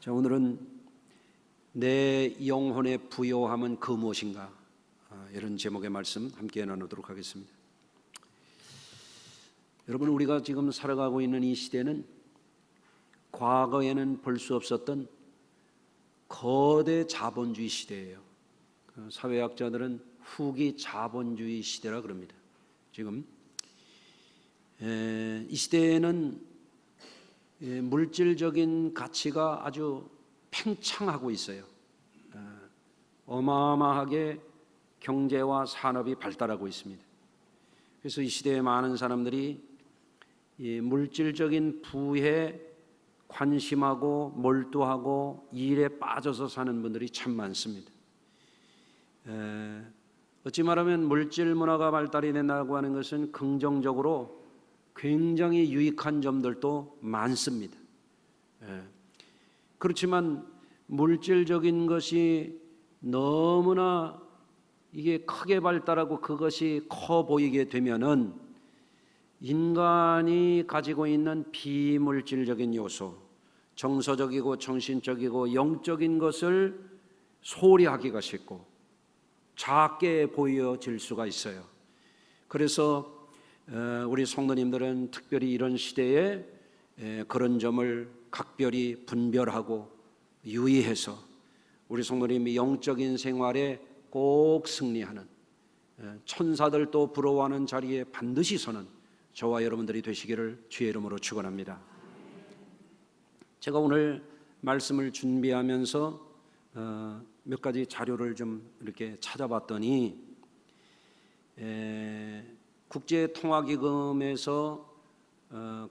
자, 오늘은 내 영혼의 부요함은 그 무엇인가, 이런 제목의 말씀 함께 나누도록 하겠습니다. 여러분, 우리가 지금 살아가고 있는 이 시대는 과거에는 볼 수 없었던 거대 자본주의 시대예요. 사회학자들은 후기 자본주의 시대라 그럽니다. 지금 이 시대에는 물질적인 가치가 아주 팽창하고 있어요. 어마어마하게 경제와 산업이 발달하고 있습니다. 그래서 이 시대에 많은 사람들이 이 물질적인 부에 관심하고 몰두하고 일에 빠져서 사는 분들이 참 많습니다. 어찌 말하면 물질 문화가 발달이 된다고 하는 것은 긍정적으로 굉장히 유익한 점들도 많습니다. 그렇지만 물질적인 것이 너무나 이게 크게 발달하고 그것이 커 보이게 되면은 인간이 가지고 있는 비물질적인 요소, 정서적이고 정신적이고 영적인 것을 소홀히 하기가 쉽고 작게 보여질 수가 있어요. 그래서 우리 성도님들은 특별히 이런 시대에 그런 점을 각별히 분별하고 유의해서 우리 성도님이 영적인 생활에 꼭 승리하는, 천사들도 부러워하는 자리에 반드시 서는 저와 여러분들이 되시기를 주의 이름으로 축원합니다. 제가 오늘 말씀을 준비하면서 몇 가지 자료를 좀 이렇게 찾아봤더니 국제통화기금에서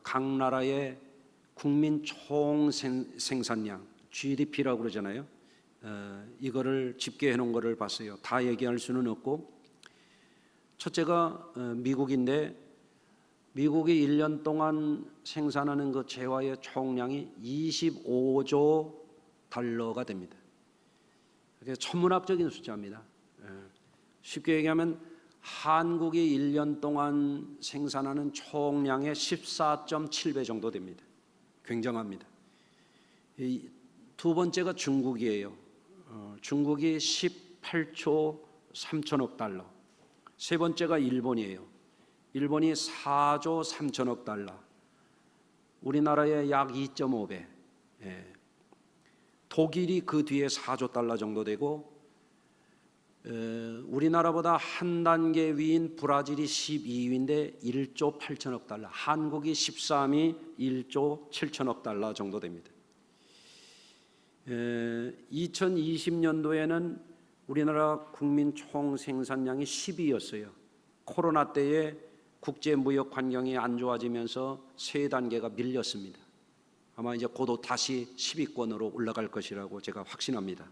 각 나라의 국민 총 생산량 GDP라고 그러잖아요. 이거를 집계해 놓은 거를 봤어요. 다 얘기할 수는 없고, 첫째가 미국인데 미국이 1년 동안 생산하는 그 재화의 총량이 25조 달러가 됩니다. 그게 천문학적인 숫자입니다. 쉽게 얘기하면 한국이 1년 동안 생산하는 총량의 14.7배 정도 됩니다. 굉장합니다. 두 번째가 중국이에요. 중국이 18조 3천억 달러. 세 번째가 일본이에요. 일본이 4조 3천억 달러. 우리나라의 약 2.5배. 독일이 그 뒤에 4조 달러 정도 되고, 우리나라보다 한 단계 위인 브라질이 12위인데 1조 8천억 달러, 한국이 13위 1조 7천억 달러 정도 됩니다. 2020년도에는 우리나라 국민 총 생산량이 10위였어요. 코로나 때에 국제 무역 환경이 안 좋아지면서 세 단계가 밀렸습니다. 아마 이제 곧 다시 10위권으로 올라갈 것이라고 제가 확신합니다.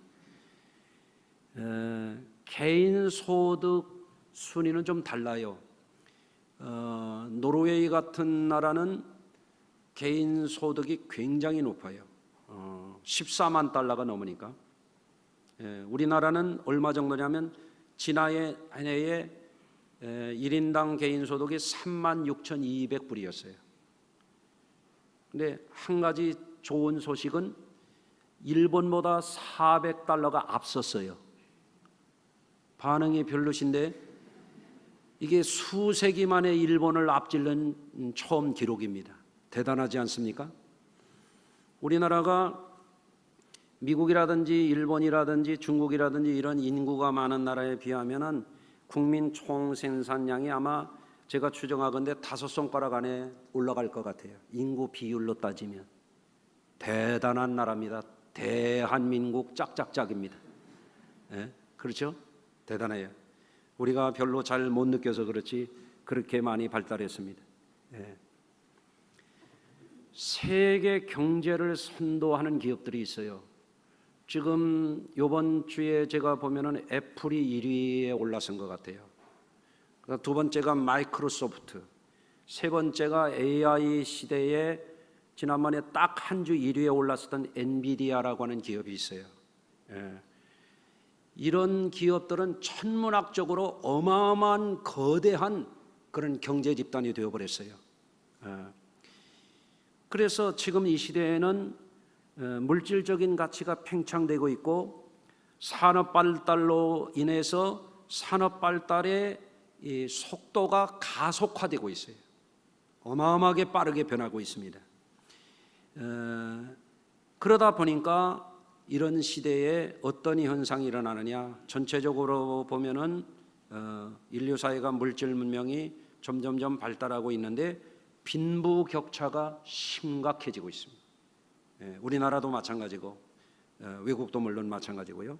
개인 소득 순위는 좀 달라요. 노르웨이 같은 나라는 개인 소득이 굉장히 높아요. 14만 달러가 넘으니까. 우리나라는 얼마 정도냐면 지난해 1인당 개인 소득이 36,200불이었어요. 근데 한 가지 좋은 소식은 일본보다 400달러가 앞섰어요. 반응이 별로신데 이게 수세기 만에 일본을 앞질른 처음 기록입니다. 대단하지 않습니까? 우리나라가 미국이라든지 일본이라든지 중국이라든지 이런 인구가 많은 나라에 비하면은 국민 총 생산량이 아마 제가 추정하건대 5손가락 안에 올라갈 것 같아요. 인구 비율로 따지면 대단한 나라입니다. 대한민국 짝짝짝입니다. 그렇죠? 대단해요. 우리가 별로 잘 못 느껴서 그렇지 그렇게 많이 발달했습니다. 세계 경제를 선도하는 기업들이 있어요. 지금 이번 주에 제가 보면은 애플이 1위에 올라선 것 같아요. 두 번째가 마이크로소프트, 세 번째가 AI 시대에 지난번에 딱 한 주 1위에 올랐었던 엔비디아라고 하는 기업이 있어요. 이런 기업들은 천문학적으로 어마어마한 거대한 그런 경제 집단이 되어버렸어요. 그래서 지금 이 시대에는 물질적인 가치가 팽창되고 있고 산업 발달로 인해서 산업 발달의 이 속도가 가속화되고 있어요. 어마어마하게 빠르게 변하고 있습니다. 그러다 보니까 이런 시대에 어떤 현상이 일어나느냐, 전체적으로 보면은 인류 사회가 물질 문명이 점점점 발달하고 있는데 빈부격차가 심각해지고 있습니다. 우리나라도 마찬가지고 외국도 물론 마찬가지고요.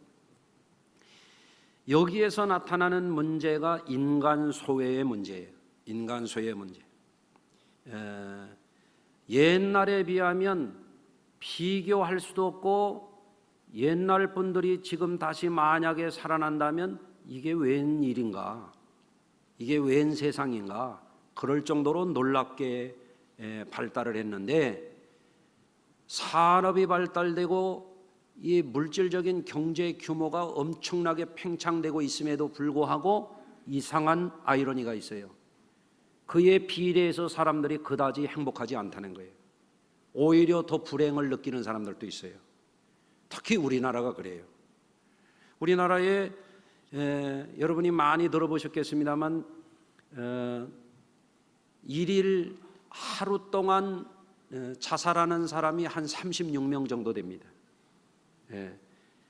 여기에서 나타나는 문제가 인간 소외의 문제예요. 인간 소외의 문제. 옛날에 비하면 비교할 수도 없고, 옛날 분들이 지금 다시 만약에 살아난다면 이게 웬 일인가, 이게 웬 세상인가, 그럴 정도로 놀랍게 발달을 했는데, 산업이 발달되고 이 물질적인 경제 규모가 엄청나게 팽창되고 있음에도 불구하고 이상한 아이러니가 있어요. 그에 비례해서 사람들이 그다지 행복하지 않다는 거예요. 오히려 더 불행을 느끼는 사람들도 있어요. 특히 우리나라가 그래요. 우리나라에 여러분이 많이 들어보셨겠습니다만 일일 하루 동안 자살하는 사람이 한 36명 정도 됩니다.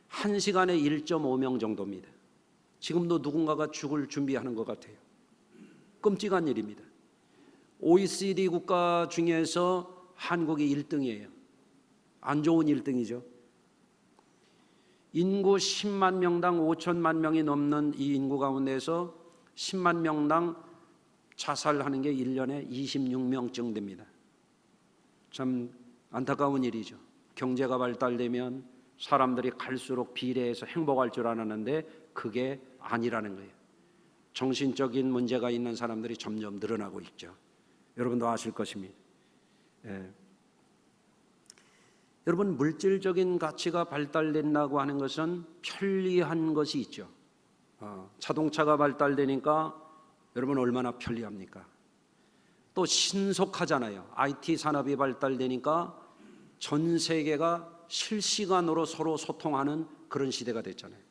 한 시간에 1.5명 정도입니다. 지금도 누군가가 죽을 준비하는 것 같아요. 끔찍한 일입니다. OECD 국가 중에서 한국이 1등이에요. 안 좋은 1등이죠. 인구 10만 명당 5천만 명이 넘는 이 인구 가운데서 10만 명당 자살하는 게 1년에 26명쯤 됩니다. 참 안타까운 일이죠. 경제가 발달되면 사람들이 갈수록 비례해서 행복할 줄 알았는데 그게 아니라는 거예요. 정신적인 문제가 있는 사람들이 점점 늘어나고 있죠. 여러분도 아실 것입니다. 여러분, 물질적인 가치가 발달된다고 하는 것은 편리한 것이 있죠. 자동차가 발달되니까 여러분 얼마나 편리합니까? 또 신속하잖아요. IT 산업이 발달되니까 전 세계가 실시간으로 서로 소통하는 그런 시대가 됐잖아요.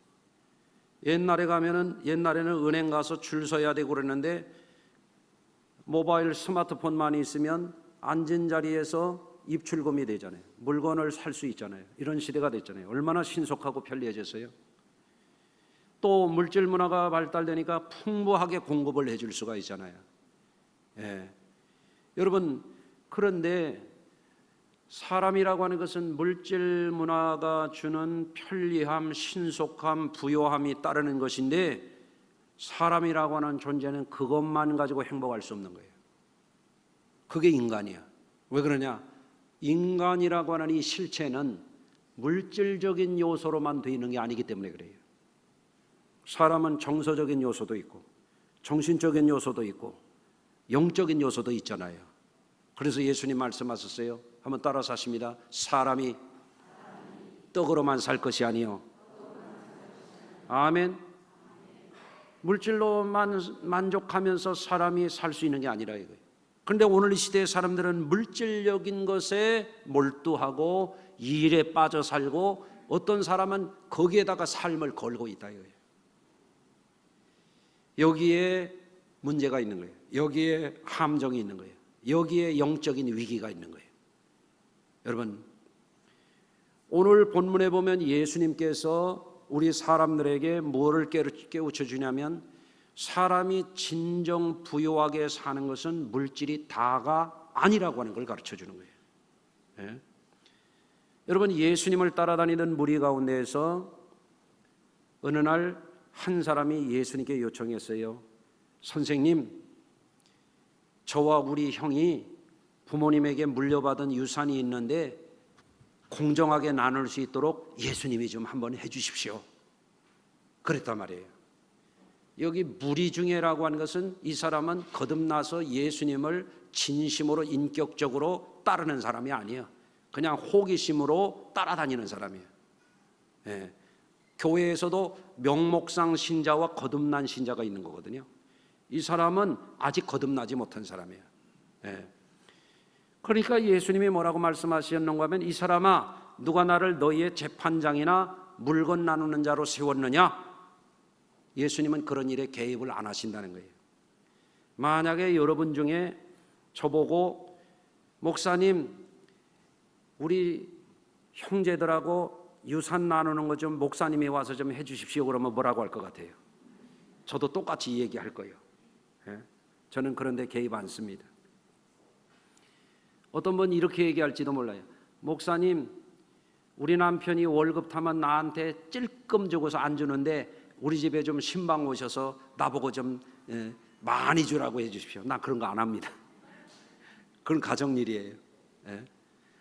옛날에는 은행 가서 줄 서야 되고 그랬는데 모바일 스마트폰만 있으면 앉은 자리에서 입출금이 되잖아요. 물건을 살 수 있잖아요. 이런 시대가 됐잖아요. 얼마나 신속하고 편리해졌어요. 또 물질 문화가 발달되니까 풍부하게 공급을 해줄 수가 있잖아요. 여러분, 그런데 사람이라고 하는 것은 물질 문화가 주는 편리함, 신속함, 부요함이 따르는 것인데 사람이라고 하는 존재는 그것만 가지고 행복할 수 없는 거예요. 그게 인간이야. 왜 그러냐? 인간이라고 하는 이 실체는 물질적인 요소로만 되어 있는 게 아니기 때문에 그래요. 사람은 정서적인 요소도 있고 정신적인 요소도 있고 영적인 요소도 있잖아요. 그래서 예수님 말씀하셨어요. 한번 따라서 하십니다. 사람이 떡으로만 살 것이 아니요. 아멘. 물질로만 만족하면서 사람이 살 수 있는 게 아니라 이거예요. 그런데 오늘 이 시대의 사람들은 물질적인 것에 몰두하고 일에 빠져 살고 어떤 사람은 거기에다가 삶을 걸고 있다 이거예요. 여기에 문제가 있는 거예요. 여기에 함정이 있는 거예요. 여기에 영적인 위기가 있는 거예요. 여러분, 오늘 본문에 보면 예수님께서 우리 사람들에게 뭐를 깨우쳐 주냐면 사람이 진정 부유하게 사는 것은 물질이 다가 아니라고 하는 걸 가르쳐 주는 거예요. 여러분, 예수님을 따라다니던 무리 가운데에서 어느 날 한 사람이 예수님께 요청했어요. 선생님, 저와 우리 형이 부모님에게 물려받은 유산이 있는데 공정하게 나눌 수 있도록 예수님이 좀 한번 해주십시오. 그랬단 말이에요. 여기 무리 중에라고 하는 것은 이 사람은 거듭나서 예수님을 진심으로 인격적으로 따르는 사람이 아니에요. 그냥 호기심으로 따라다니는 사람이에요. 교회에서도 명목상 신자와 거듭난 신자가 있는 거거든요. 이 사람은 아직 거듭나지 못한 사람이에요. 그러니까 예수님이 뭐라고 말씀하셨는가 하면 이 사람아, 누가 나를 너희의 재판장이나 물건 나누는 자로 세웠느냐? 예수님은 그런 일에 개입을 안 하신다는 거예요. 만약에 여러분 중에 저보고 목사님 우리 형제들하고 유산 나누는 거 좀 목사님이 와서 좀 해주십시오 그러면 뭐라고 할 것 같아요? 저도 똑같이 얘기할 거예요. 저는 그런데 개입 안 씁니다. 어떤 분 이렇게 얘기할지도 몰라요. 목사님 우리 남편이 월급 타면 나한테 찔끔 주고서 안 주는데 우리 집에 좀 신방 오셔서 나보고 좀 많이 주라고 해주십시오. 나 그런 거 안 합니다. 그건 가정일이에요.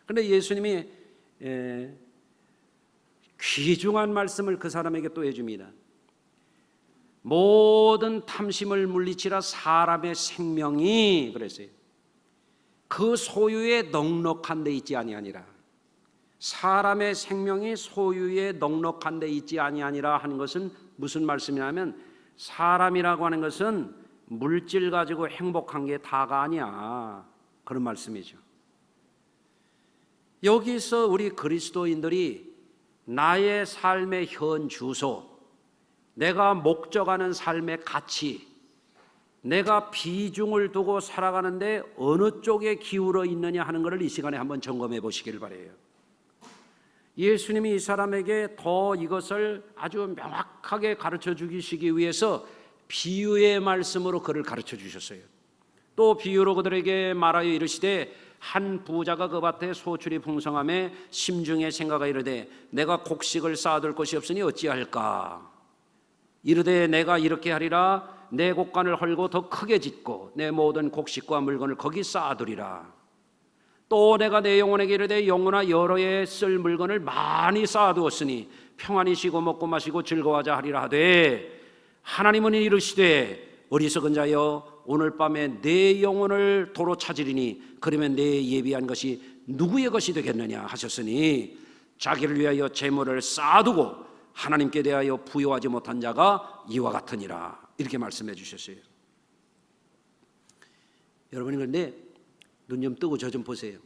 그런데 예수님이 귀중한 말씀을 그 사람에게 또 해줍니다. 모든 탐심을 물리치라 사람의 생명이 그랬어요. 그 소유에 넉넉한 데 있지 아니하니라. 사람의 생명이 소유에 넉넉한 데 있지 아니하니라 하는 것은 무슨 말씀이냐면 사람이라고 하는 것은 물질 가지고 행복한 게 다가 아니야. 그런 말씀이죠. 여기서 우리 그리스도인들이 나의 삶의 현 주소, 내가 목적하는 삶의 가치, 내가 비중을 두고 살아가는데 어느 쪽에 기울어 있느냐 하는 것을 이 시간에 한번 점검해 보시길 바라요. 예수님이 이 사람에게 더 이것을 아주 명확하게 가르쳐 주시기 위해서 비유의 말씀으로 그를 가르쳐 주셨어요. 또 비유로 그들에게 말하여 이르시되 한 부자가 그 밭에 소출이 풍성함에 심중에 생각하 이르되 내가 곡식을 쌓아둘 것이 없으니 어찌할까? 이르되 내가 이렇게 하리라. 내 곡간을 헐고 더 크게 짓고 내 모든 곡식과 물건을 거기 쌓아두리라. 또 내가 내 영혼에게 이르되 영혼아 여러 해 쓸 물건을 많이 쌓아두었으니 평안히 쉬고 먹고 마시고 즐거워하자 하리라 하되 하나님은 이르시되 어리석은 자여 오늘 밤에 내 영혼을 도로 찾으리니 그러면 내 예비한 것이 누구의 것이 되겠느냐 하셨으니 자기를 위하여 재물을 쌓아두고 하나님께 대하여 부여하지 못한 자가 이와 같으니라. 이렇게 말씀해 주셨어요. 여러분이 그런데 눈 좀 뜨고 저 좀 보세요.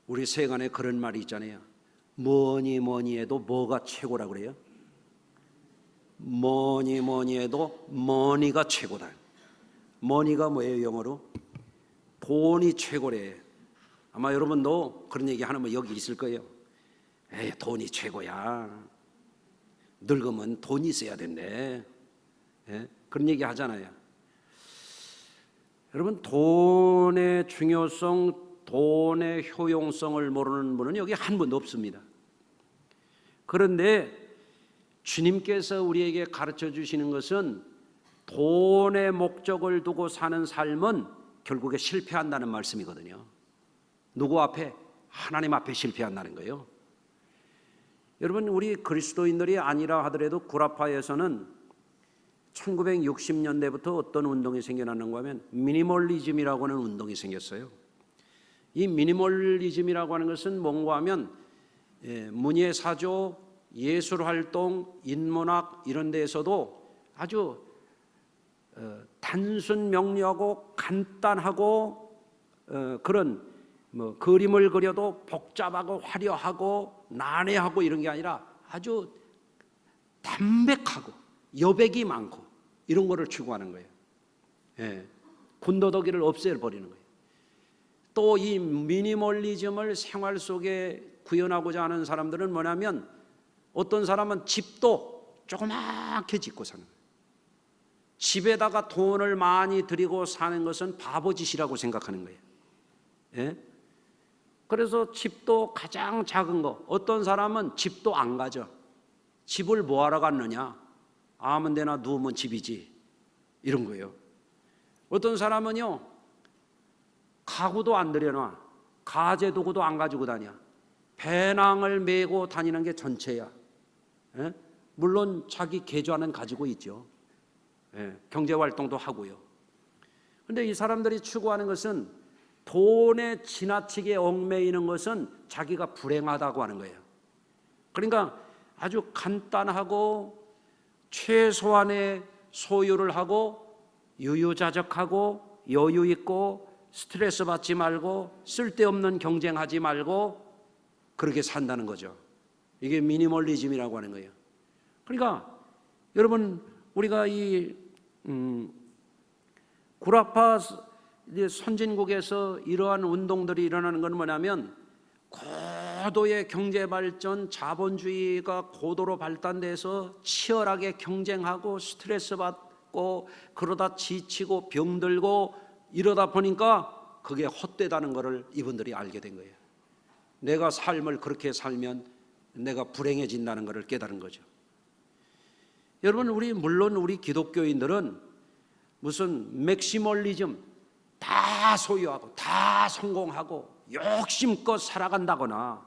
우리 세간에 그런 말이 있잖아요. 뭐니 뭐니 해도 뭐가 최고라고 그래요? 뭐니 뭐니 해도 머니가 최고다. 머니가 뭐예요 영어로? 돈이 최고래. 아마 여러분도 그런 얘기 하면 여기 있을 거예요. 에이 돈이 최고야. 늙으면 돈이 있어야 된대. 그런 얘기 하잖아요. 여러분 돈의 중요성, 돈의 효용성을 모르는 분은 여기 한 분도 없습니다. 그런데 주님께서 우리에게 가르쳐 주시는 것은 돈의 목적을 두고 사는 삶은 결국에 실패한다는 말씀이거든요. 누구 앞에? 하나님 앞에 실패한다는 거예요. 여러분 우리 그리스도인들이 아니라 하더라도 구라파에서는 1960년대부터 어떤 운동이 생겨났는가 하면 미니멀리즘이라고 하는 운동이 생겼어요. 이 미니멀리즘이라고 하는 것은 뭔가 하면 문예사조, 예술활동, 인문학 이런 데에서도 아주 단순 명료하고 간단하고 그런 그림을 그려도 복잡하고 화려하고 난해하고 이런 게 아니라 아주 담백하고 여백이 많고 이런 거를 추구하는 거예요. 군더더기를 없애버리는 거예요. 또 이 미니멀리즘을 생활 속에 구현하고자 하는 사람들은 뭐냐면 어떤 사람은 집도 조그맣게 짓고 사는 거예요. 집에다가 돈을 많이 들이고 사는 것은 바보짓이라고 생각하는 거예요. 그래서 집도 가장 작은 거. 어떤 사람은 집도 안 가져. 집을 뭐하러 갔느냐? 아무 데나 누우면 집이지. 이런 거예요. 어떤 사람은요 가구도 안 들여놔. 가재 도구도 안 가지고 다녀. 배낭을 메고 다니는 게 전체야. 물론 자기 계좌는 가지고 있죠. 경제활동도 하고요. 그런데 이 사람들이 추구하는 것은 돈에 지나치게 얽매이는 것은 자기가 불행하다고 하는 거예요. 그러니까 아주 간단하고 최소한의 소유를 하고 유유자적하고 여유 있고 스트레스 받지 말고 쓸데없는 경쟁하지 말고 그렇게 산다는 거죠. 이게 미니멀리즘이라고 하는 거예요. 그러니까 여러분, 우리가 이 구라파 선진국에서 이러한 운동들이 일어나는 건 뭐냐면, 고도의 경제 발전, 자본주의가 고도로 발달돼서 치열하게 경쟁하고 스트레스 받고 그러다 지치고 병들고 이러다 보니까 그게 헛되다는 것을 이분들이 알게 된 거예요. 내가 삶을 그렇게 살면 내가 불행해진다는 것을 깨달은 거죠. 여러분, 물론 우리 기독교인들은 무슨 맥시멀리즘, 다 소유하고 다 성공하고 욕심껏 살아간다거나,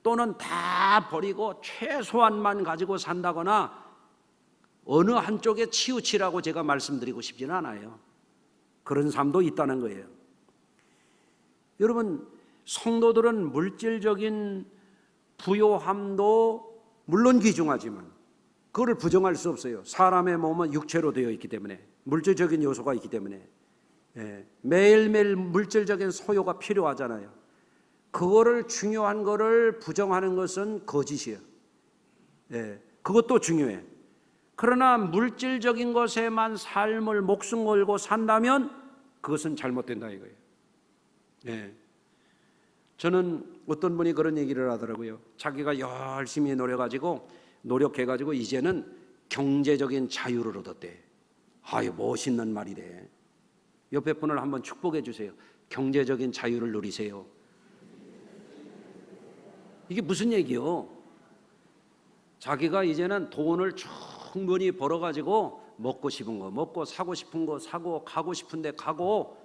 또는 다 버리고 최소한만 가지고 산다거나 어느 한쪽에 치우치라고 제가 말씀드리고 싶지는 않아요. 그런 삶도 있다는 거예요. 여러분, 성도들은 물질적인 부요함도 물론 귀중하지만 그거를 부정할 수 없어요. 사람의 몸은 육체로 되어 있기 때문에, 물질적인 요소가 있기 때문에 매일매일 물질적인 소요가 필요하잖아요. 그거를 중요한 거를 부정하는 것은 거짓이에요. 그것도 중요해. 그러나 물질적인 것에만 삶을 목숨 걸고 산다면 그것은 잘못된다 이거예요. 저는 어떤 분이 그런 얘기를 하더라고요. 자기가 열심히 노력해가지고 이제는 경제적인 자유를 얻었대. 아유, 멋있는 말이래. 옆에 분을 한번 축복해 주세요. 경제적인 자유를 누리세요. 이게 무슨 얘기요? 자기가 이제는 돈을 충분히 벌어가지고 먹고 싶은 거 먹고, 사고 싶은 거 사고, 가고 싶은 데 가고,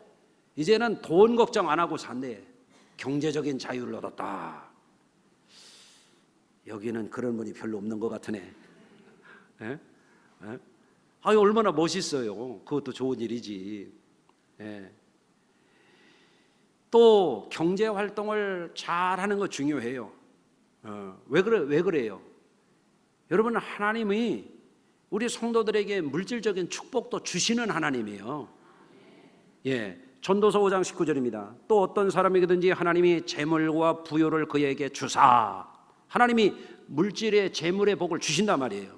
이제는 돈 걱정 안 하고 산대. 경제적인 자유를 얻었다. 여기는 그런 분이 별로 없는 것 같으네. 아유, 얼마나 멋있어요. 그것도 좋은 일이지. 또 경제 활동을 잘하는 거 중요해요. 왜 그래요? 여러분, 하나님이 우리 성도들에게 물질적인 축복도 주시는 하나님이에요. 전도서 5장 19절입니다. 또 어떤 사람에게든지 하나님이 재물과 부요를 그에게 주사, 하나님이 물질의 재물의 복을 주신단 말이에요.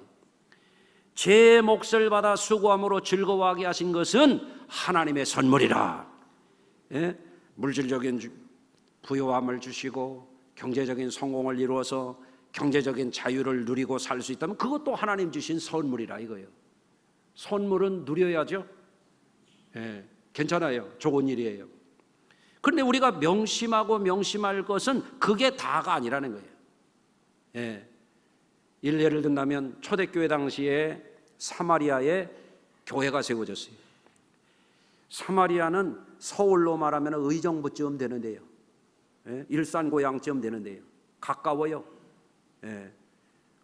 제 몫을 받아 수고함으로 즐거워하게 하신 것은 하나님의 선물이라. 물질적인 부요함을 주시고 경제적인 성공을 이루어서 경제적인 자유를 누리고 살 수 있다면 그것도 하나님 주신 선물이라 이거예요. 선물은 누려야죠. 괜찮아요. 좋은 일이에요. 그런데 우리가 명심할 것은 그게 다가 아니라는 거예요. 예를 든다면 초대교회 당시에 사마리아에 교회가 세워졌어요. 사마리아는 서울로 말하면 의정부쯤 되는데요. 일산 고향쯤 되는데요. 가까워요.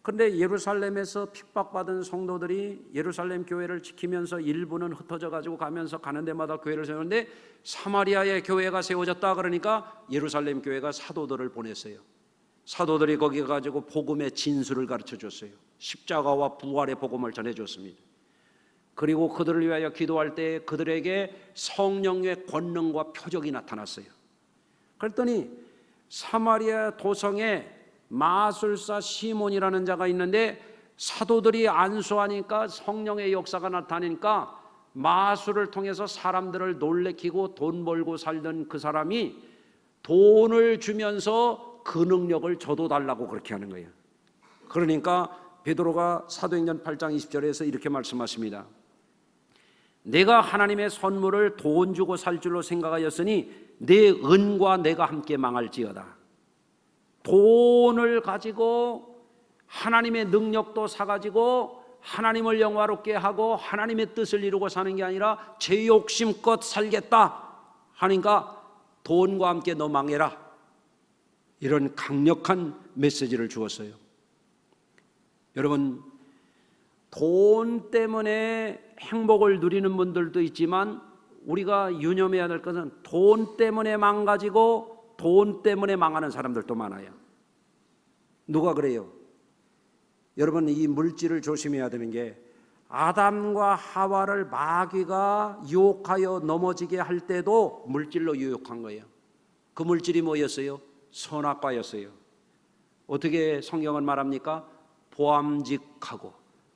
그런데 예루살렘에서 핍박받은 성도들이 예루살렘 교회를 지키면서 일부는 흩어져 가지고 가는 데마다 교회를 세우는데, 사마리아에 교회가 세워졌다 그러니까 예루살렘 교회가 사도들을 보냈어요. 사도들이 거기 가지고 복음의 진수를 가르쳐 줬어요. 십자가와 부활의 복음을 전해줬습니다. 그리고 그들을 위하여 기도할 때 그들에게 성령의 권능과 표적이 나타났어요. 그랬더니 사마리아 도성에 마술사 시몬이라는 자가 있는데, 사도들이 안수하니까 성령의 역사가 나타나니까 마술을 통해서 사람들을 놀래키고 돈 벌고 살던 그 사람이 돈을 주면서 그 능력을 저도 달라고 그렇게 하는 거예요. 그러니까 베드로가 사도행전 8장 20절에서 이렇게 말씀하십니다. 내가 하나님의 선물을 돈 주고 살 줄로 생각하였으니 내 은과 내가 함께 망할지어다. 돈을 가지고 하나님의 능력도 사가지고 하나님을 영화롭게 하고 하나님의 뜻을 이루고 사는 게 아니라 제 욕심껏 살겠다 하니까 돈과 함께 너 망해라, 이런 강력한 메시지를 주었어요. 여러분, 돈 때문에 행복을 누리는 분들도 있지만 우리가 유념해야 될 것은 돈 때문에 망가지고 돈 때문에 망하는 사람들도 많아요. 누가 그래요? 여러분, 이 물질을 조심해야 되는 게, 아담과 하와를 마귀가 유혹하여 넘어지게 할 때도 물질로 유혹한 거예요. 그 물질이 뭐였어요? 선악과였어요. 어떻게 성경은 말합니까? 보암직하고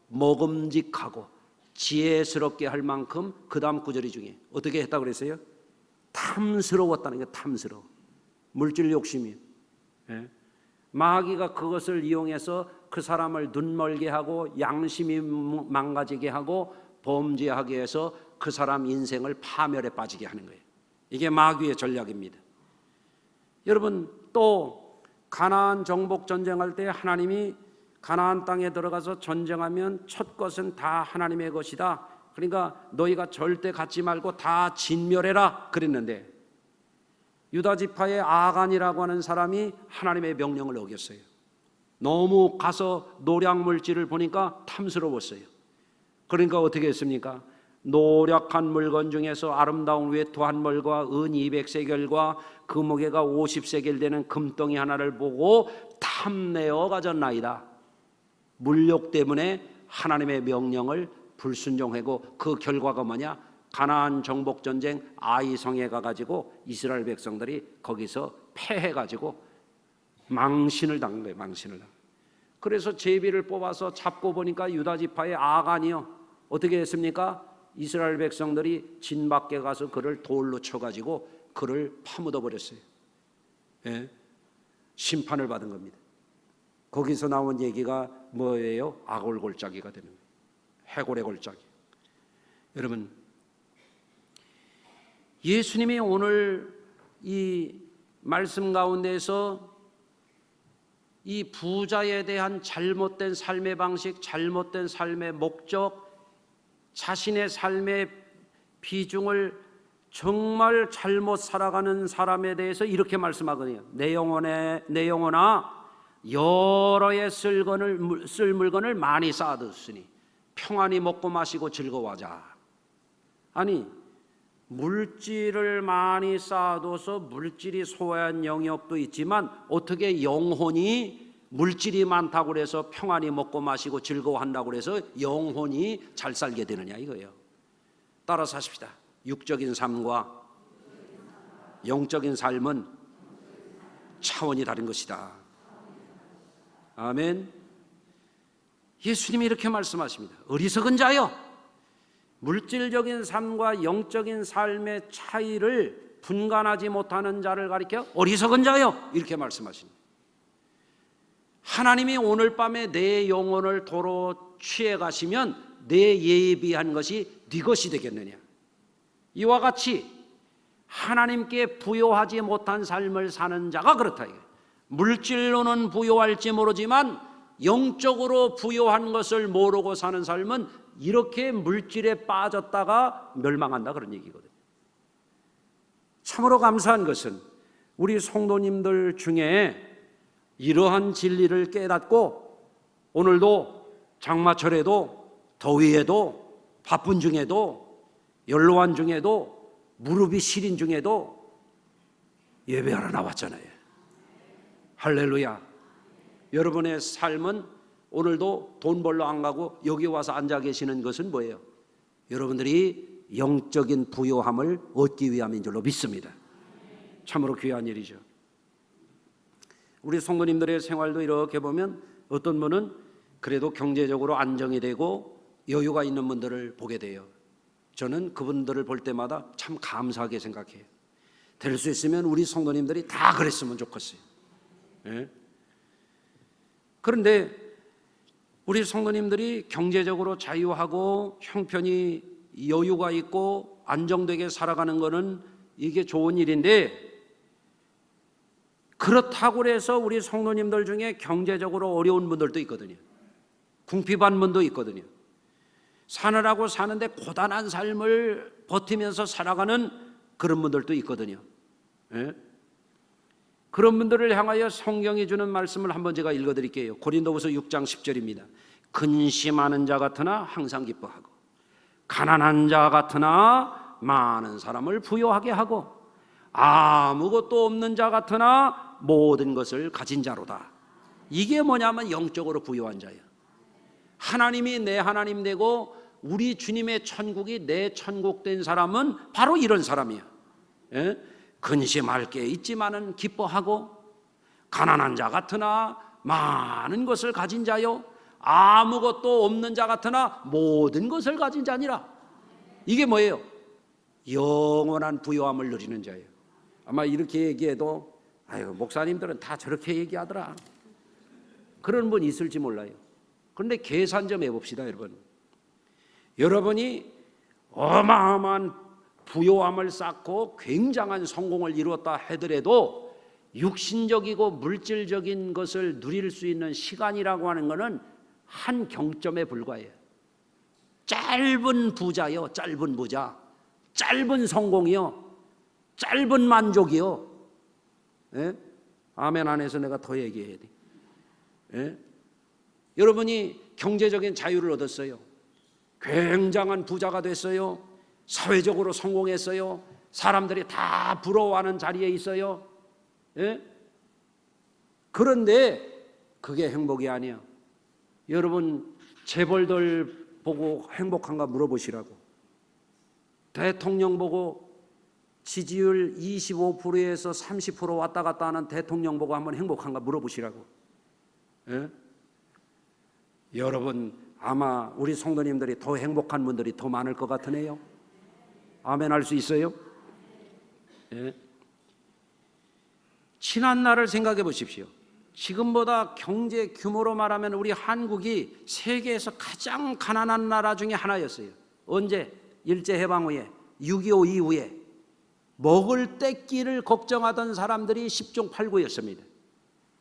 먹음직하고 지혜스럽게 할 만큼 그 다음 구절이 중에 어떻게 했다고 그랬어요? 탐스러웠다는 게 탐스러워. 물질 욕심이에요. 예? 마귀가 그것을 이용해서 그 사람을 눈멀게 하고 양심이 망가지게 하고 범죄하게 해서 그 사람 인생을 파멸에 빠지게 하는 거예요. 이게 마귀의 전략입니다. 여러분, 또 가나안 정복 전쟁할 때 하나님이 가나안 땅에 들어가서 전쟁하면 첫 것은 다 하나님의 것이다. 그러니까 너희가 절대 갖지 말고 다 진멸해라 그랬는데 유다 지파의 아간이라고 하는 사람이 하나님의 명령을 어겼어요. 너무 가서 노략물질을 보니까 탐스러웠어요. 그러니까 어떻게 했습니까? 노략한 물건 중에서 아름다운 외투한 벌과 은 200세겔과 금무게가 50세겔 되는 금덩이 하나를 보고 탐내어 가졌나이다. 물욕 때문에 하나님의 명령을 불순종하고 그 결과가 뭐냐? 가나안 정복 전쟁 아이성에 가가지고 이스라엘 백성들이 거기서 패해가지고 망신을 당한 거예요. 망신을 당한. 그래서 제비를 뽑아서 잡고 보니까 유다 지파의 아간이요. 어떻게 했습니까? 이스라엘 백성들이 진 밖에 가서 그를 돌로 쳐가지고 그를 파묻어 버렸어요. 예? 심판을 받은 겁니다. 거기서 나온 얘기가 뭐예요? 아골골짜기가 되는 거예요. 해골의 골짜기. 여러분, 예수님이 오늘 이 말씀 가운데서 이 부자에 대한 잘못된 삶의 방식, 잘못된 삶의 목적, 자신의 삶의 비중을 정말 잘못 살아가는 사람에 대해서 이렇게 말씀하거든요. 내 영혼아 여러 해 쓸 물건을 많이 쌓아뒀으니 평안히 먹고 마시고 즐거워하자. 아니, 물질을 많이 쌓아둬서 물질이 소외한 영역도 있지만 어떻게 영혼이 물질이 많다고 해서 평안히 먹고 마시고 즐거워한다고 해서 영혼이 잘 살게 되느냐 이거예요. 따라서 하십시다. 육적인 삶과 영적인 삶은 차원이 다른 것이다. 아멘. 예수님이 이렇게 말씀하십니다. 어리석은 자여, 물질적인 삶과 영적인 삶의 차이를 분간하지 못하는 자를 가리켜 어리석은 자여 이렇게 말씀하십니다. 하나님이 오늘 밤에 내 영혼을 도로 취해 가시면 내 예비한 것이 네 것이 되겠느냐. 이와 같이 하나님께 부요하지 못한 삶을 사는 자가 그렇다. 물질로는 부요할지 모르지만 영적으로 부요한 것을 모르고 사는 삶은 이렇게 물질에 빠졌다가 멸망한다 그런 얘기거든요. 참으로 감사한 것은 우리 성도님들 중에 이러한 진리를 깨닫고 오늘도 장마철에도 더위에도 바쁜 중에도 연로한 중에도 무릎이 시린 중에도 예배하러 나왔잖아요. 할렐루야. 여러분의 삶은 오늘도 돈 벌러 안 가고 여기 와서 앉아 계시는 것은 뭐예요? 여러분들이 영적인 부요함을 얻기 위함인 줄로 믿습니다. 참으로 귀한 일이죠. 우리 성도님들의 생활도 이렇게 보면 어떤 분은 그래도 경제적으로 안정이 되고 여유가 있는 분들을 보게 돼요. 저는 그분들을 볼 때마다 참 감사하게 생각해요. 될 수 있으면 우리 성도님들이 다 그랬으면 좋겠어요. 예? 그런데 우리 성도님들이 경제적으로 자유하고 형편이 여유가 있고 안정되게 살아가는 것은 이게 좋은 일인데 그렇다고 해서 우리 성도님들 중에 경제적으로 어려운 분들도 있거든요. 궁핍한 분도 있거든요. 사느라고 사는데 고단한 삶을 버티면서 살아가는 그런 분들도 있거든요. 예? 그런 분들을 향하여 성경이 주는 말씀을 한번 제가 읽어드릴게요. 고린도후서 6장 10절입니다. 근심하는 자 같으나 항상 기뻐하고 가난한 자 같으나 많은 사람을 부요하게 하고 아무것도 없는 자 같으나 모든 것을 가진 자로다. 이게 뭐냐면 영적으로 부요한 자예요. 하나님이 내 하나님 되고 우리 주님의 천국이 내 천국 된 사람은 바로 이런 사람이에요. 예? 근심할 게 있지만은 기뻐하고 가난한 자 같으나 많은 것을 가진 자요 아무것도 없는 자 같으나 모든 것을 가진 자니라. 이게 뭐예요? 영원한 부요함을 누리는 자예요. 아마 이렇게 얘기해도 아유 목사님들은 다 저렇게 얘기하더라 그런 분 있을지 몰라요. 그런데 계산 좀 해봅시다. 여러분이 어마어마한 부요함을 쌓고 굉장한 성공을 이루었다 하더라도 육신적이고 물질적인 것을 누릴 수 있는 시간이라고 하는 것은 한 경점에 불과해요. 짧은 부자요, 짧은 부자, 짧은 성공이요, 짧은 만족이요. 예? 아멘 안 해서 내가 더 얘기해야 돼. 예? 여러분이 경제적인 자유를 얻었어요. 굉장한 부자가 됐어요. 사회적으로 성공했어요. 사람들이 다 부러워하는 자리에 있어요. 예? 그런데 그게 행복이 아니야. 여러분 재벌들 보고 행복한가 물어보시라고. 대통령 보고 지지율 25%에서 30% 왔다 갔다 하는 대통령 보고 한번 행복한가 물어보시라고. 예? 여러분 아마 우리 성도님들이 더 행복한 분들이 더 많을 것 같으네요. 아멘 할 수 있어요? 예? 지난 날을 생각해 보십시오. 지금보다 경제 규모로 말하면 우리 한국이 세계에서 가장 가난한 나라 중에 하나였어요. 언제? 일제해방 후에 6.25 이후에 먹을 떼끼를 걱정하던 사람들이 10중 8구였습니다.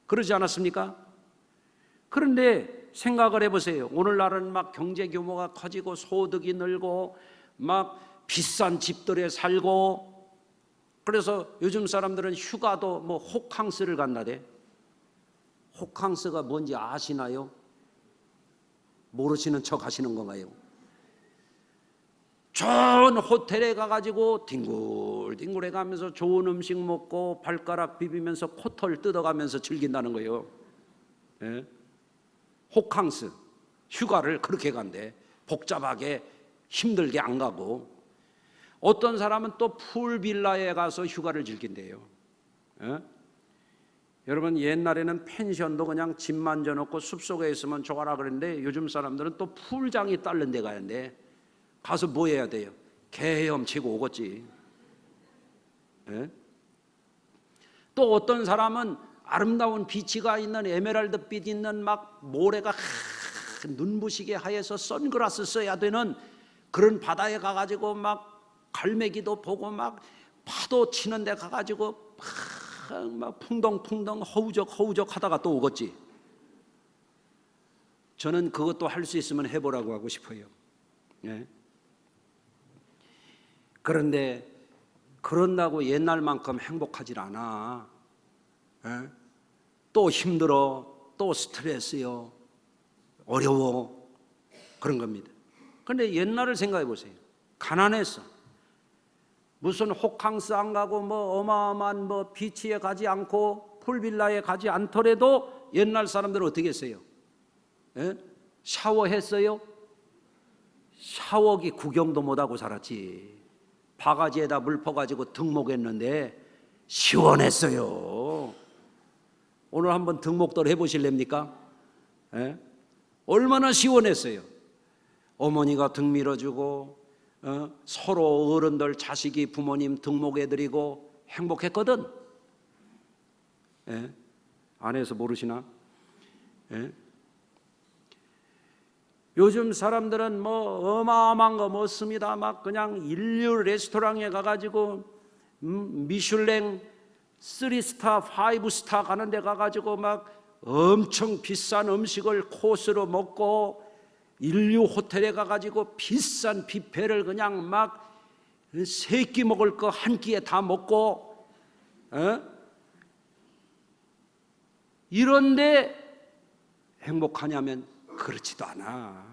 그러지 않았습니까? 그런데 생각을 해보세요. 오늘날은 막 경제 규모가 커지고 소득이 늘고 막 비싼 집들에 살고 그래서 요즘 사람들은 휴가도 뭐 호캉스를 간다대. 호캉스가 뭔지 아시나요? 모르시는 척 하시는 건가요? 좋은 호텔에 가가지고 뒹굴뒹굴해 가면서 좋은 음식 먹고 발가락 비비면서 코털 뜯어가면서 즐긴다는 거예요. 예? 호캉스, 휴가를 그렇게 간대. 복잡하게 힘들게 안 가고. 어떤 사람은 또 풀빌라에 가서 휴가를 즐긴대요. 예? 여러분 옛날에는 펜션도 그냥 집만 져놓고 숲속에 있으면 좋아라 그랬는데 요즘 사람들은 또 풀장이 딸린 데 가는데 가서 뭐 해야 돼요? 개 헤엄치고 오겠지. 예? 또 어떤 사람은 아름다운 비치가 있는 에메랄드빛 있는 막 모래가 눈부시게 하얘서 선글라스 써야 되는 그런 바다에 가가지고 막 갈매기도 보고 막 파도 치는 데 가가지고 막 풍덩풍덩 허우적 하다가 또 오겠지. 저는 그것도 할 수 있으면 해보라고 하고 싶어요. 예? 그런데 그런다고 옛날만큼 행복하질 않아. 예? 또 힘들어, 또 스트레스요, 어려워 그런 겁니다. 그런데 옛날을 생각해 보세요. 가난했어. 무슨 호캉스 안 가고 뭐 어마어마한 뭐 비치에 가지 않고 풀빌라에 가지 않더라도 옛날 사람들은 어떻게 했어요? 예? 샤워했어요? 샤워기 구경도 못하고 살았지. 바가지에다 물 퍼가지고 등목했는데 시원했어요. 오늘 한번 등목들 해보실랍니까? 예? 얼마나 시원했어요. 어머니가 등 밀어주고 서로 어른들 자식이 부모님 등목해드리고 행복했거든. 예? 안에서 모르시나? 예? 요즘 사람들은 뭐 어마어마한 거 먹습니다. 막 그냥 인류 레스토랑에 가가지고 미슐랭 3스타, 5스타 가는 데 가가지고 막 엄청 비싼 음식을 코스로 먹고 인류 호텔에 가가지고 비싼 뷔페를 그냥 막 세 끼 먹을 거 한 끼에 다 먹고 이런데 행복하냐면 그렇지도 않아.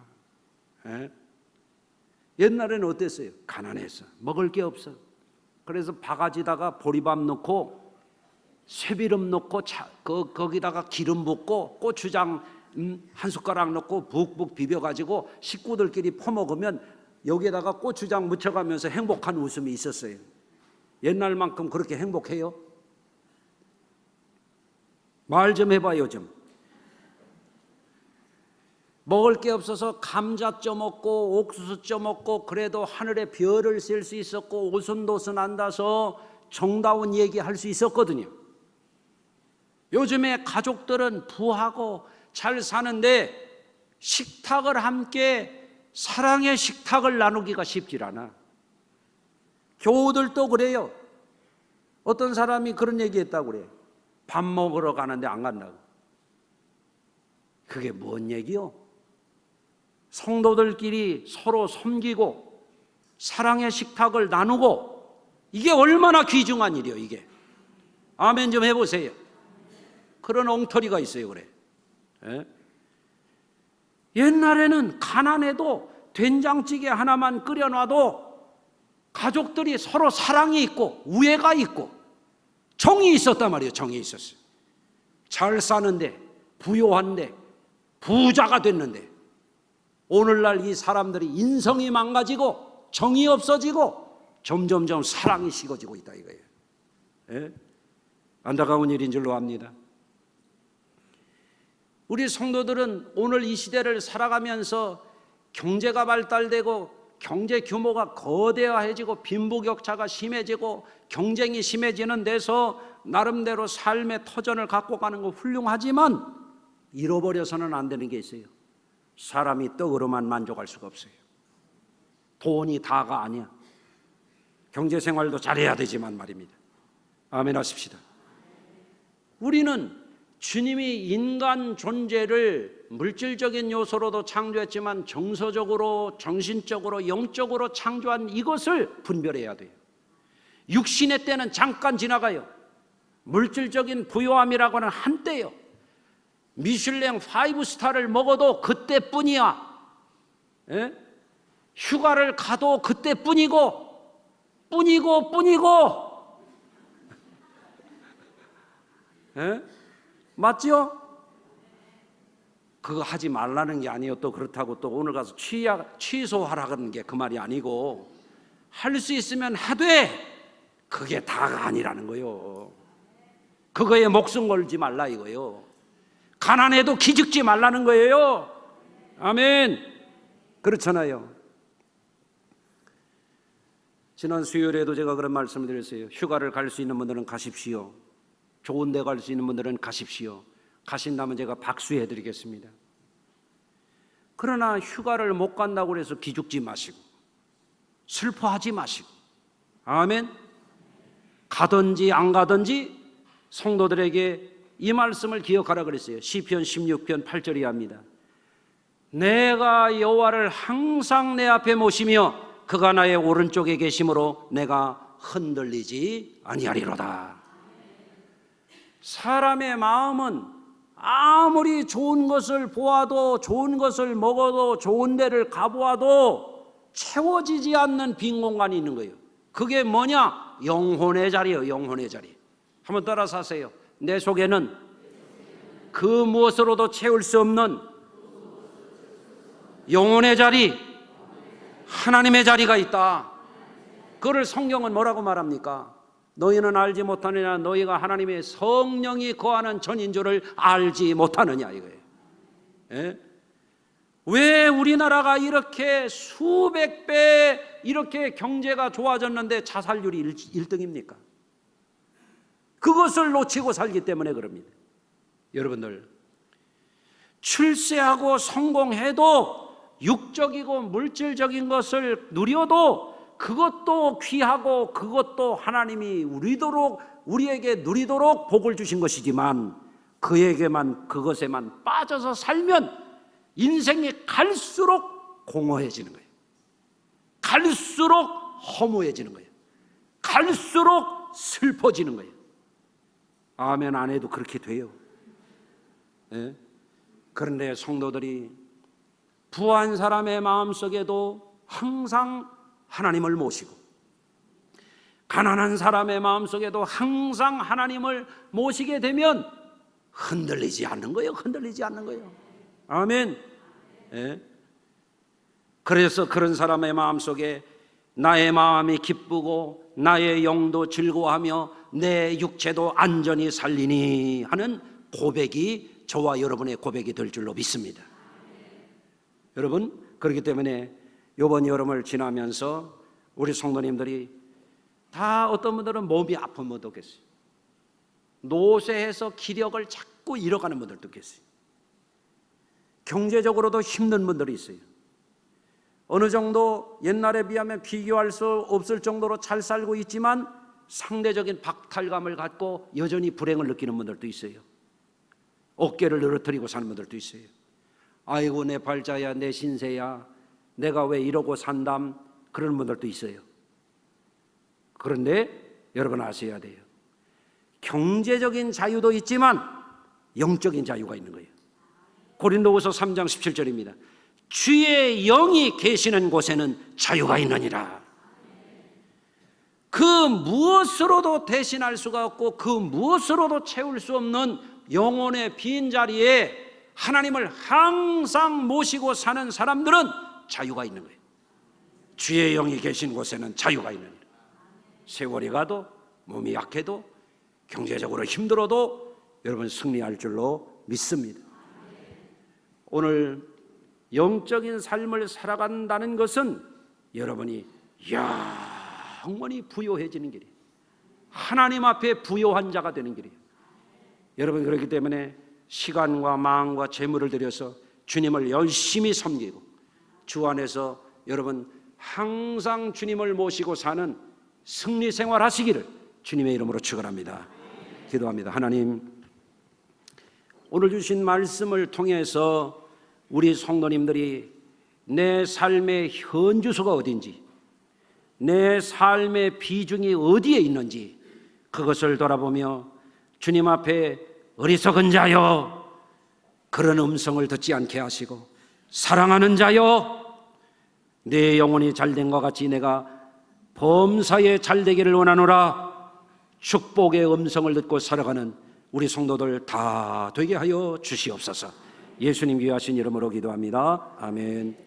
옛날에는 어땠어요? 가난했어. 먹을 게 없어. 그래서 바가지다가 보리밥 넣고 쇠비름 넣고 거기다가 기름 붓고 고추장 한 숟가락 넣고 북북 비벼가지고 식구들끼리 퍼먹으면 여기에다가 고추장 묻혀가면서 행복한 웃음이 있었어요. 옛날만큼 그렇게 행복해요? 말 좀 해봐요 좀. 먹을 게 없어서 감자 쪄먹고 옥수수 쪄먹고 그래도 하늘에 별을 셀 수 있었고 오순도순 앉아서 정다운 얘기할 수 있었거든요. 요즘에 가족들은 부하고 잘 사는데 식탁을 함께 사랑의 식탁을 나누기가 쉽질 않아. 교우들도 그래요. 어떤 사람이 그런 얘기했다고 그래요. 밥 먹으러 가는데 안 간다고. 그게 뭔 얘기요? 성도들끼리 서로 섬기고 사랑의 식탁을 나누고 이게 얼마나 귀중한 일이요 이게. 아멘 좀 해보세요. 그런 엉터리가 있어요 그래. 예? 옛날에는 가난해도 된장찌개 하나만 끓여놔도 가족들이 서로 사랑이 있고 우애가 있고 정이 있었단 말이에요. 정이 있었어요. 잘 사는데 부유한데 부자가 됐는데 오늘날 이 사람들이 인성이 망가지고 정이 없어지고 점점점 사랑이 식어지고 있다 이거예요. 예? 안타까운 일인 줄로 압니다. 우리 성도들은 오늘 이 시대를 살아가면서 경제가 발달되고 경제 규모가 거대화해지고 빈부격차가 심해지고 경쟁이 심해지는 데서 나름대로 삶의 터전을 갖고 가는 거 훌륭하지만 잃어버려서는 안 되는 게 있어요. 사람이 떡으로만 만족할 수가 없어요. 돈이 다가 아니야. 경제생활도 잘해야 되지만 말입니다. 아멘 하십시다. 우리는 주님이 인간 존재를 물질적인 요소로도 창조했지만 정서적으로, 정신적으로, 영적으로 창조한 이것을 분별해야 돼요. 육신의 때는 잠깐 지나가요. 물질적인 부요함이라고는 한때요. 미슐랭 5스타를 먹어도 그때뿐이야. 예? 휴가를 가도 그때뿐이고 예? 맞죠? 그거 하지 말라는 게 아니에요. 또 그렇다고 또 오늘 가서 취소하라는 게 그 말이 아니고 할 수 있으면 하되 그게 다가 아니라는 거요. 그거에 목숨 걸지 말라 이거요. 가난해도 기죽지 말라는 거예요. 아멘. 그렇잖아요. 지난 수요일에도 제가 그런 말씀을 드렸어요. 휴가를 갈 수 있는 분들은 가십시오. 좋은 데 갈 수 있는 분들은 가십시오. 가신다면 제가 박수해 드리겠습니다. 그러나 휴가를 못 간다고 해서 기죽지 마시고 슬퍼하지 마시고 아멘. 가든지 안 가든지 성도들에게 이 말씀을 기억하라 그랬어요. 시편 16편 8절이 합니다. 내가 여호와를 항상 내 앞에 모시며 그가 나의 오른쪽에 계심으로 내가 흔들리지 아니하리로다. 사람의 마음은 아무리 좋은 것을 보아도 좋은 것을 먹어도 좋은 데를 가보아도 채워지지 않는 빈 공간이 있는 거예요. 그게 뭐냐? 영혼의 자리예요. 영혼의 자리. 한번 따라서 하세요. 내 속에는 그 무엇으로도 채울 수 없는 영혼의 자리, 하나님의 자리가 있다. 그걸 성경은 뭐라고 말합니까? 너희는 알지 못하느냐 너희가 하나님의 성령이 거하는 전인 줄을 알지 못하느냐 이거예요. 예? 왜 우리나라가 이렇게 수백 배 이렇게 경제가 좋아졌는데 자살률이 1등입니까? 그것을 놓치고 살기 때문에 그럽니다. 여러분들 출세하고 성공해도 육적이고 물질적인 것을 누려도 그것도 귀하고 그것도 하나님이 우리에게 누리도록 복을 주신 것이지만 그에게만 그것에만 빠져서 살면 인생이 갈수록 공허해지는 거예요. 갈수록 허무해지는 거예요. 갈수록 슬퍼지는 거예요. 아멘 안 해도 그렇게 돼요. 예? 그런데 성도들이 부한 사람의 마음속에도 항상 하나님을 모시고 가난한 사람의 마음속에도 항상 하나님을 모시게 되면 흔들리지 않는 거예요. 흔들리지 않는 거예요. 아멘. 예? 그래서 그런 사람의 마음속에 나의 마음이 기쁘고 나의 영도 즐거워하며 내 육체도 안전히 살리니 하는 고백이 저와 여러분의 고백이 될 줄로 믿습니다. 여러분, 그렇기 때문에 이번 여름을 지나면서 우리 성도님들이 다 어떤 분들은 몸이 아픈 분도 계세요. 노쇠해서 기력을 자꾸 잃어가는 분들도 계세요. 경제적으로도 힘든 분들이 있어요. 어느 정도 옛날에 비하면 비교할 수 없을 정도로 잘 살고 있지만 상대적인 박탈감을 갖고 여전히 불행을 느끼는 분들도 있어요. 어깨를 늘어뜨리고 사는 분들도 있어요. 아이고 내 발자야, 내 신세야, 내가 왜 이러고 산담, 그런 분들도 있어요. 그런데 여러분 아셔야 돼요. 경제적인 자유도 있지만 영적인 자유가 있는 거예요. 고린도후서 3장 17절입니다. 주의 영이 계시는 곳에는 자유가 있느니라. 그 무엇으로도 대신할 수가 없고 그 무엇으로도 채울 수 없는 영혼의 빈 자리에 하나님을 항상 모시고 사는 사람들은 자유가 있는 거예요. 주의 영이 계신 곳에는 자유가 있는 거예요. 세월이 가도 몸이 약해도 경제적으로 힘들어도 여러분 승리할 줄로 믿습니다. 오늘 영적인 삶을 살아간다는 것은 여러분이 영원히 부요해지는 길이에요. 하나님 앞에 부요한 자가 되는 길이에요. 여러분, 그렇기 때문에 시간과 마음과 재물을 들여서 주님을 열심히 섬기고 주 안에서 여러분 항상 주님을 모시고 사는 승리 생활 하시기를 주님의 이름으로 축원합니다. 기도합니다. 하나님, 오늘 주신 말씀을 통해서 우리 성도님들이 내 삶의 현주소가 어딘지, 내 삶의 비중이 어디에 있는지 그것을 돌아보며 주님 앞에 어리석은 자여, 그런 음성을 듣지 않게 하시고, 사랑하는 자여, 내 영혼이 잘된 것 같이 내가 범사에 잘되기를 원하노라, 축복의 음성을 듣고 살아가는 우리 성도들 다 되게 하여 주시옵소서. 예수님 귀하신 이름으로 기도합니다. 아멘.